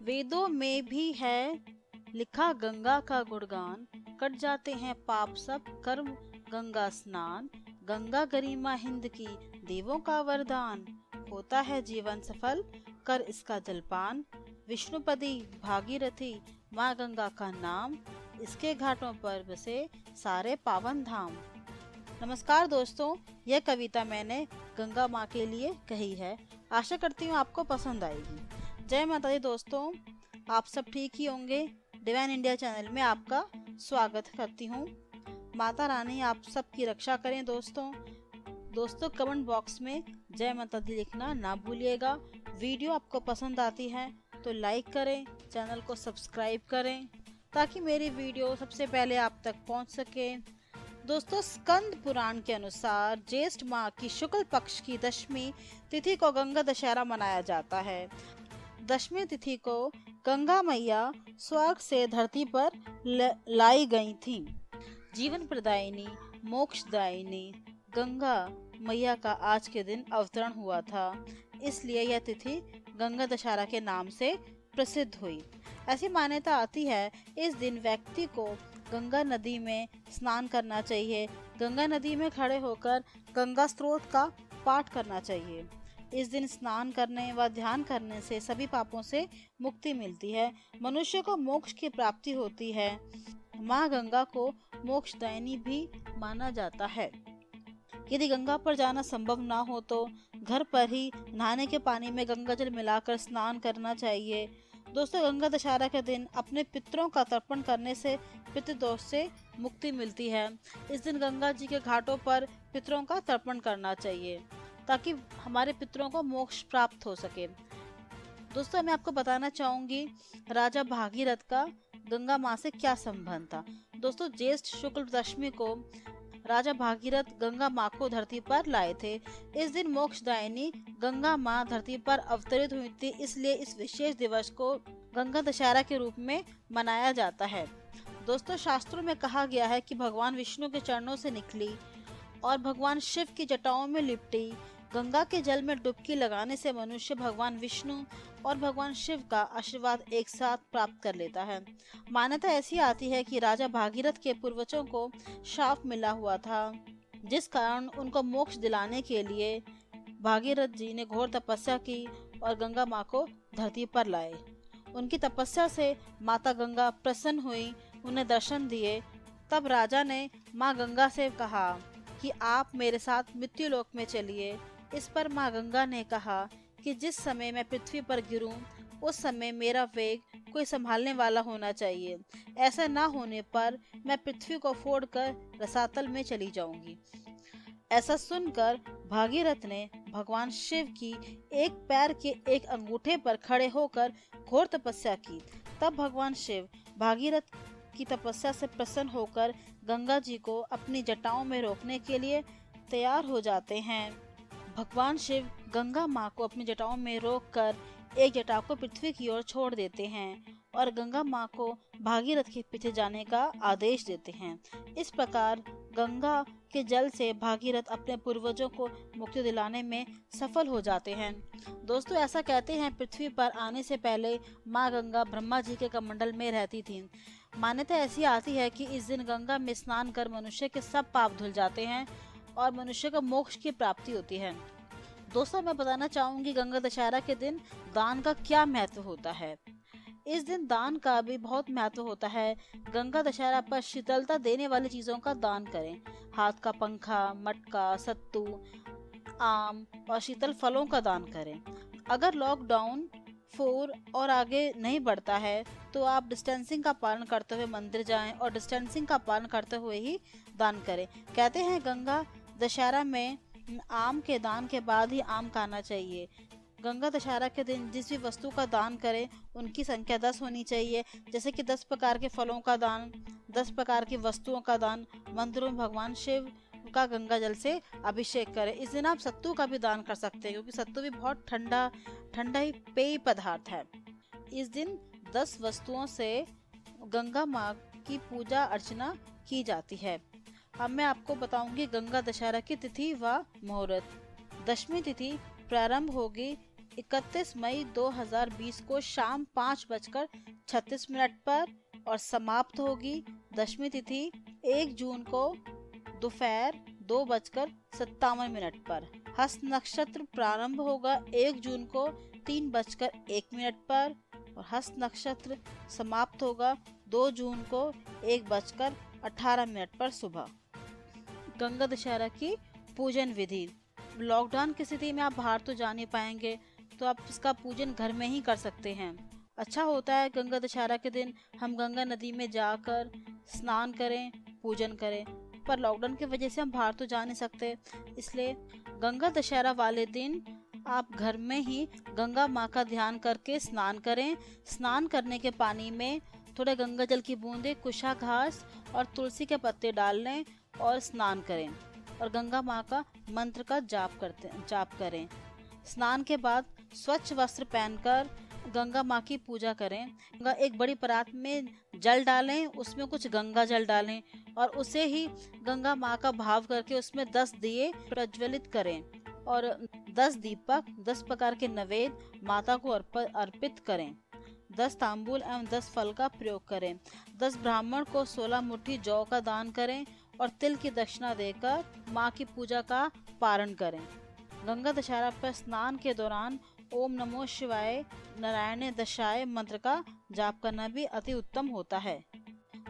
वेदों में भी है लिखा गंगा का गुणगान, कट जाते हैं पाप सब कर्म गंगा स्नान। गंगा गरिमा हिंद की देवों का वरदान, होता है जीवन सफल कर इसका जलपान। विष्णुपदी भागीरथी माँ गंगा का नाम, इसके घाटों पर बसे सारे पावन धाम। नमस्कार दोस्तों, यह कविता मैंने गंगा माँ के लिए कही है। आशा करती हूँ आपको पसंद आएगी। जय माता दी दोस्तों, आप सब ठीक ही होंगे। डिवाइन इंडिया चैनल में आपका स्वागत करती हूँ। माता रानी आप सबकी रक्षा करें। दोस्तों कमेंट बॉक्स में जय माता दी लिखना ना भूलिएगा। वीडियो आपको पसंद आती है तो लाइक करें, चैनल को सब्सक्राइब करें ताकि मेरी वीडियो सबसे पहले आप तक पहुंच सके। दोस्तों स्कंद पुराण के अनुसार ज्येष्ठ माह की शुक्ल पक्ष की दशमी तिथि को गंगा दशहरा मनाया जाता है। दशमी तिथि को गंगा मैया स्वर्ग से धरती पर लाई गई थी। जीवन प्रदायिनी मोक्षदायिनी गंगा मैया का आज के दिन अवतरण हुआ था, इसलिए यह तिथि गंगा दशहरा के नाम से प्रसिद्ध हुई। ऐसी मान्यता आती है इस दिन व्यक्ति को गंगा नदी में स्नान करना चाहिए। गंगा नदी में खड़े होकर गंगा स्त्रोत का पाठ करना चाहिए। इस दिन स्नान करने व ध्यान करने से सभी पापों से मुक्ति मिलती है, मनुष्य को मोक्ष की प्राप्ति होती है। माँ गंगा को मोक्षदायिनी भी माना जाता है। यदि गंगा पर जाना संभव ना हो तो घर पर ही नहाने के पानी में गंगा जल मिलाकर स्नान करना चाहिए। दोस्तों गंगा दशहरा के दिन अपने पितरों का तर्पण करने से पितृदोष से मुक्ति मिलती है। इस दिन गंगा जी के घाटों पर पितरों का तर्पण करना चाहिए ताकि हमारे पितरों को मोक्ष प्राप्त हो सके। दोस्तों मैं आपको बताना चाहूंगी राजा भागीरथ का गंगा माँ से क्या संबंध था। दोस्तों ज्येष्ठ शुक्ल दशमी को राजा भागीरथ गंगा माँ को धरती पर लाए थे। इस दिन मोक्षदायिनी गंगा माँ धरती पर अवतरित हुई थी, इसलिए इस विशेष दिवस को गंगा दशहरा के रूप में मनाया जाता है। दोस्तों शास्त्रों में कहा गया है कि भगवान विष्णु के चरणों से निकली और भगवान शिव की जटाओं में लिपटी गंगा के जल में डुबकी लगाने से मनुष्य भगवान विष्णु और भगवान शिव का आशीर्वाद एक साथ प्राप्त कर लेता है। मान्यता ऐसी आती है कि राजा भागीरथ के पूर्वजों को शाप मिला हुआ था, जिस कारण उनको मोक्ष दिलाने के लिए भागीरथ जी ने घोर तपस्या की और गंगा माँ को धरती पर लाए। उनकी तपस्या से माता गंगा प्रसन्न हुई, उन्हें दर्शन दिए। तब राजा ने माँ गंगा से कहा कि आप मेरे साथ मृत्यु लोक में चलिए। इस पर माँ गंगा ने कहा कि जिस समय मैं पृथ्वी पर गिरूं उस समय मेरा वेग कोई संभालने वाला होना चाहिए। ऐसा ना होने पर मैं पृथ्वी को फोड़कर रसातल में चली जाऊंगी। ऐसा सुनकर भागीरथ ने भगवान शिव की एक पैर के एक अंगूठे पर खड़े होकर घोर तपस्या की। तब भगवान शिव भागीरथ की तपस्या से प्रसन्न होकर गंगा जी को अपनी जटाओं में रोकने के लिए तैयार हो जाते हैं। भगवान शिव गंगा माँ को अपनी जटाओं में रोककर एक जटा को पृथ्वी की ओर छोड़ देते हैं और गंगा माँ को भागीरथ के पीछे जाने का आदेश देते हैं। इस प्रकार गंगा के जल से भागीरथ अपने पूर्वजों को मुक्ति दिलाने में सफल हो जाते हैं। दोस्तों ऐसा कहते हैं पृथ्वी पर आने से पहले माँ गंगा ब्रह्मा जी के कमंडल में रहती थी। मान्यता ऐसी आती है कि इस दिन गंगा में स्नान कर मनुष्य के सब पाप धुल जाते हैं और मनुष्य को मोक्ष की प्राप्ति होती है। दोस्तों मैं बताना चाहूंगी गंगा दशहरा के दिन दान का क्या महत्व होता है। इस दिन दान का भी बहुत महत्व होता है। गंगा दशहरा पर शीतलता देने वाली चीजों का दान करें। हाथ का पंखा, मटका, सत्तू, आम और शीतल फलों का दान करें। अगर लॉकडाउन 4 और आगे नहीं बढ़ता है तो आप डिस्टेंसिंग का पालन करते हुए मंदिर जाएं और डिस्टेंसिंग का पालन करते हुए ही दान करें। कहते हैं गंगा दशहरा में आम के दान के बाद ही आम खाना चाहिए। गंगा दशहरा के दिन जिस भी वस्तु का दान करें उनकी संख्या 10 होनी चाहिए। जैसे कि 10 प्रकार के फलों का दान, 10 प्रकार की वस्तुओं का दान। मंदिरों में भगवान शिव का गंगा जल से अभिषेक करें। इस दिन आप सत्तू का भी दान कर सकते हैं क्योंकि सत्तू भी बहुत ठंडा ही पेय पदार्थ है। इस दिन 10 वस्तुओं से गंगा माँ की पूजा अर्चना की जाती है। अब मैं आपको बताऊंगी गंगा दशहरा की तिथि व मुहूर्त। दशमी तिथि प्रारंभ होगी 31 मई 2020 को शाम 5:36 पर और समाप्त होगी। दशमी तिथि 1 जून को दोपहर 2:57 पर। हस्त नक्षत्र प्रारंभ होगा 1 जून को 3:01 पर और हस्त नक्षत्र समाप्त होगा 2 जून को 1:18 पर सुबह। गंगा दशहरा की पूजन विधि। लॉकडाउन की स्थिति में आप बाहर तो जा नहीं पाएंगे, तो आप इसका पूजन घर में ही कर सकते हैं। अच्छा होता है गंगा दशहरा के दिन हम गंगा नदी में जाकर स्नान करें, पूजन करें, पर लॉकडाउन की वजह से हम बाहर तो जा नहीं सकते, इसलिए गंगा दशहरा वाले दिन आप घर में ही गंगा माँ का ध्यान करके स्नान करें। स्नान करने के पानी में थोड़े गंगा जल की बूंदें, कुशा घास और तुलसी के पत्ते डाल लें और स्नान करें और गंगा माँ का मंत्र का जाप करें। स्नान के बाद स्वच्छ वस्त्र पहनकर गंगा माँ की पूजा करें। एक बड़ी परात में जल डालें, उसमें कुछ गंगा जल डालें और उसे ही गंगा माँ का भाव करके उसमें 10 दिए प्रज्वलित करें और 10 दीपक 10 प्रकार के नैवेद्य माता को अर्पित करें। 10 तांबूल एवं 10 फल का प्रयोग करें। 10 ब्राह्मण को 16 मुट्ठी जौ का दान करें और तिल की दक्षिणा देकर माँ की पूजा का पारण करें। गंगा दशहरा पर स्नान के दौरान ओम नमो शिवाय नारायण दशाय मंत्र का जाप करना भी अति उत्तम होता है।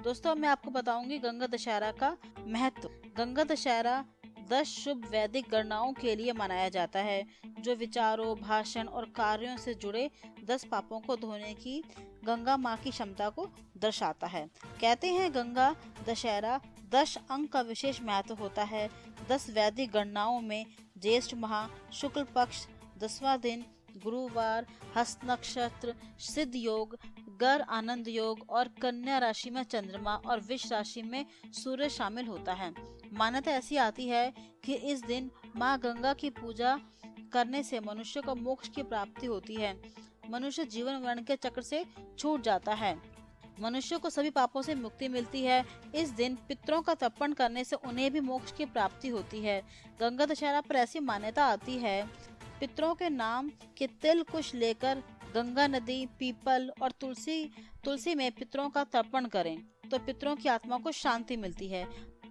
दोस्तों, मैं आपको बताऊंगी गंगा दशहरा का महत्व। गंगा दशहरा 10 शुभ वैदिक गणनाओं के लिए मनाया जाता है, जो विचारों, भाषण और कार्यों से जुड़े 10 पापों को धोने की गंगा माँ की क्षमता को दर्शाता है। कहते हैं गंगा दशहरा 10 अंक का विशेष महत्व होता है। 10 वैदिक गणनाओं में ज्येष्ठ माह, शुक्ल पक्ष, 10वां दिन, गुरुवार, हस्त नक्षत्र, सिद्ध योग, गर आनंद योग और कन्या राशि में चंद्रमा और विष राशि में सूर्य शामिल होता है। मान्यता ऐसी आती है कि इस दिन माँ गंगा की पूजा करने से मनुष्य को मोक्ष की प्राप्ति होती है। मनुष्य जीवन मरण के चक्र से छूट जाता है। मनुष्य को सभी पापों से मुक्ति मिलती है। इस दिन पितरों का तर्पण करने से उन्हें भी मोक्ष की प्राप्ति होती है। गंगा दशहरा पर ऐसी मान्यता आती है, पितरों के नाम के तिल कुश लेकर गंगा नदी, पीपल और तुलसी में पितरों का तर्पण करें तो पितरों की आत्मा को शांति मिलती है।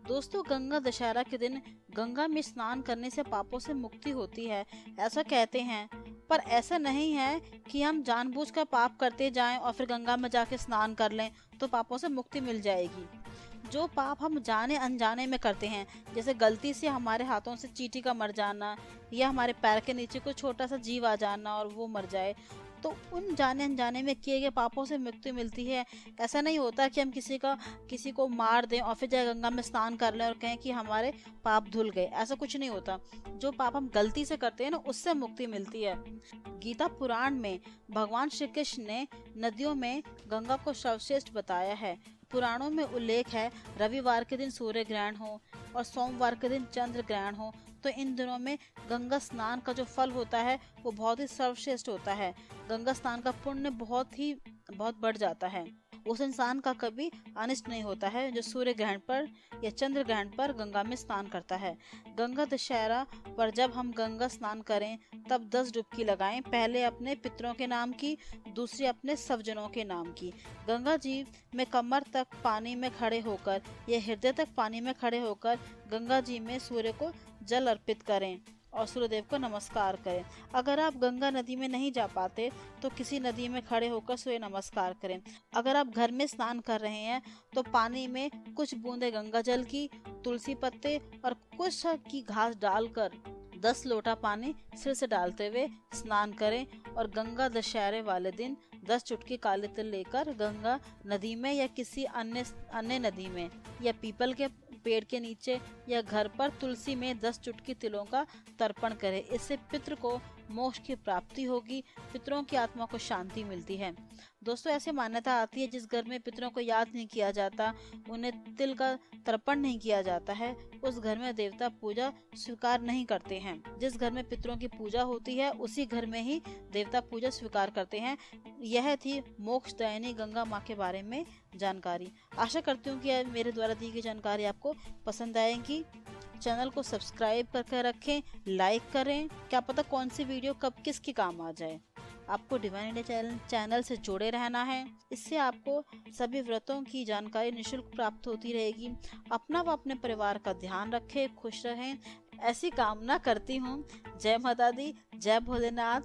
दोस्तों, गंगा दशहरा के दिन गंगा में स्नान करने से पापों से मुक्ति होती है, ऐसा कहते हैं। पर ऐसा नहीं है कि हम जानबूझकर पाप करते जाएं और फिर गंगा में जाके स्नान कर लें तो पापों से मुक्ति मिल जाएगी। जो पाप हम जाने अनजाने में करते हैं, जैसे गलती से हमारे हाथों से चींटी का मर जाना या हमारे पैर के नीचे कोई छोटा सा जीव आ जाना और वो मर जाए, तो उन जाने अनजाने में किए गए पापों से मुक्ति मिलती है। ऐसा नहीं होता कि हम किसी को मार दें और फिर जाए गंगा में स्नान कर लें और कहें कि हमारे पाप धुल गए। ऐसा कुछ नहीं होता। जो पाप हम गलती से करते हैं ना, उससे मुक्ति मिलती है। गीता पुराण में भगवान श्री कृष्ण ने नदियों में गंगा को सर्वश्रेष्ठ बताया है। पुराणों में उल्लेख है, रविवार के दिन सूर्य ग्रहण हो और सोमवार के दिन चंद्र ग्रहण हो, तो इन दिनों में गंगा स्नान का जो फल होता है वो बहुत ही सर्वश्रेष्ठ होता है। गंगा स्नान का पुण्य बहुत बढ़ जाता है। उस इंसान का कभी अनिष्ट नहीं होता है जो सूर्य ग्रहण पर या चंद्र ग्रहण पर गंगा में स्नान करता है। गंगा दशहरा पर जब हम गंगा स्नान करें तब 10 डुबकी लगाएं। पहले अपने पितरों के नाम की, दूसरी अपने स्वजनों के नाम की। गंगा जी में कमर तक पानी में खड़े होकर या हृदय तक पानी में खड़े होकर गंगा जी में सूर्य को जल अर्पित करें और सूर्यदेव को नमस्कार करें। अगर आप गंगा नदी में नहीं जा पाते तो किसी नदी में खड़े होकर सूर्य नमस्कार करें। अगर आप घर में स्नान कर रहे हैं तो पानी में कुछ बूंदे गंगा जल की, तुलसी पत्ते और कुछ की घास डालकर 10 लोटा पानी सिर से डालते हुए स्नान करें और गंगा दशहरे वाले दिन 10 चुटकी काले तिल लेकर गंगा नदी में या किसी अन्य नदी में या पीपल के पेड़ के नीचे या घर पर तुलसी में 10 चुटकी तिलों का तर्पण करें। इससे पितृ को मोक्ष की प्राप्ति होगी, पितरों की आत्मा को शांति मिलती है। दोस्तों, ऐसे मान्यता आती है जिस घर में पितरों को याद नहीं किया जाता, उन्हें तिल का तर्पण नहीं किया जाता है, उस घर में देवता पूजा स्वीकार नहीं करते हैं। जिस घर में पितरों की पूजा होती है उसी घर में ही देवता पूजा स्वीकार करते हैं। यह थी मोक्षदायिनी गंगा माँ के बारे में जानकारी। आशा करती हूँ कि मेरे द्वारा दी गई जानकारी आपको पसंद आएगी। चैनल को सब्सक्राइब करके रखें, लाइक करें, क्या पता कौन सी वीडियो कब किसके काम आ जाए। आपको डिवाइन इंडिया चैनल से जुड़े रहना है, इससे आपको सभी व्रतों की जानकारी निःशुल्क प्राप्त होती रहेगी। अपना व अपने परिवार का ध्यान रखें, खुश रहें, ऐसी कामना करती हूँ। जय माता दी, जय भोलेनाथ।